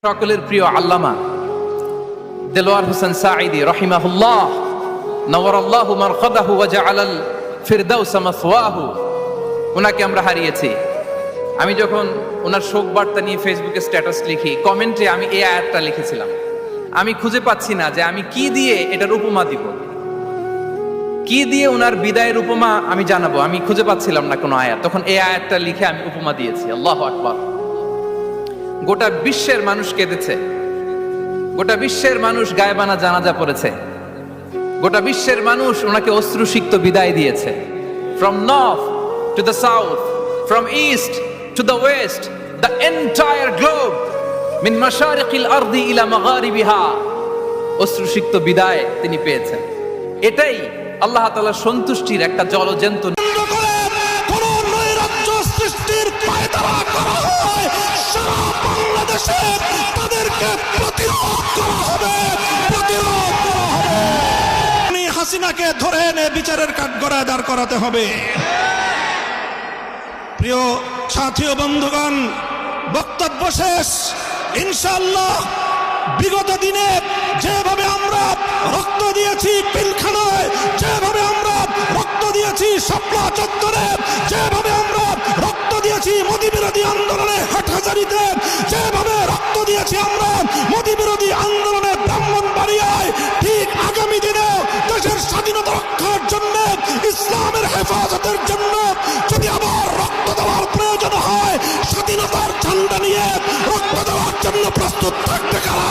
সকলের প্রিয় আল্লামা দেলোয়ার হোসেন সাঈদী রাহিমাহুল্লাহ নওয়ারাল্লাহু মারকাদাহু ওয়া জাআলাল ফিরদাউস মাসওয়াহু, ওনাকে আমরা হারিয়েছি। আমি যখন ওনার শোক বার্তা নিয়ে ফেসবুকে স্ট্যাটাস লিখি, কমেন্টে আমি এই আয়াতটা লিখেছিলাম। আমি খুঁজে পাচ্ছি না যে আমি কি দিয়ে এটার উপমা দিব, কি দিয়ে ওনার বিদায়ের উপমা আমি জানাবো। আমি খুঁজে পাচ্ছিলাম না কোনো আয়াত, তখন এই আয়াতটা লিখে আমি উপমা দিয়েছি। আল্লাহু আকবার। গোটা বিশ্বের মানুষ কেঁদেছে, গোটা বিশ্বের মানুষ গায়েবানা জানাজা পড়েছে, গোটা বিশ্বের মানুষ ওনাকে অশ্রুসিক্ত বিদায় দিয়েছে। From north to the south, from east to the west, the entire globe, মিন মাশারিকিল আরদি ইলা মাগারিবিহা, অশ্রুসিক্ত বিদায় তিনি পেয়েছেন। এটাই আল্লাহ তাআলার সন্তুষ্টির একটা জলজ্যান্ত। হাসিনাকে ধরে এনে বিচারের কাঠগড়ায় দাঁড় করাতে হবে। প্রিয় সাথী ও বন্ধুগণ, বক্তব্য শেষ ইনশাআল্লাহ। বিগত দিনে যেভাবে আমরা রক্ত দিয়েছি পিলখানায়, যেভাবে আমরা রক্ত দিয়েছি শাপলা চত্বরে, যেভাবে আমরা রক্ত দিয়েছি মোদি বিরোধী আন্দোলনে হাটহাজারীতে, যেভাবে রক্ত দিয়েছি আমরা মোদি বিরোধী আন্দোলনে ব্রাহ্মণবাড়িয়ায়, ঠিক আগামী দিনে দেশের স্বাধীনতা রক্ষার জন্য, ইসলামের হেফাজতের জন্য যদি আবার রক্ত দেওয়ার প্রয়োজন হয়, স্বাধীনতার ঝান্ডা নিয়ে রক্ত দেওয়ার জন্য প্রস্তুত থাকবে কারা?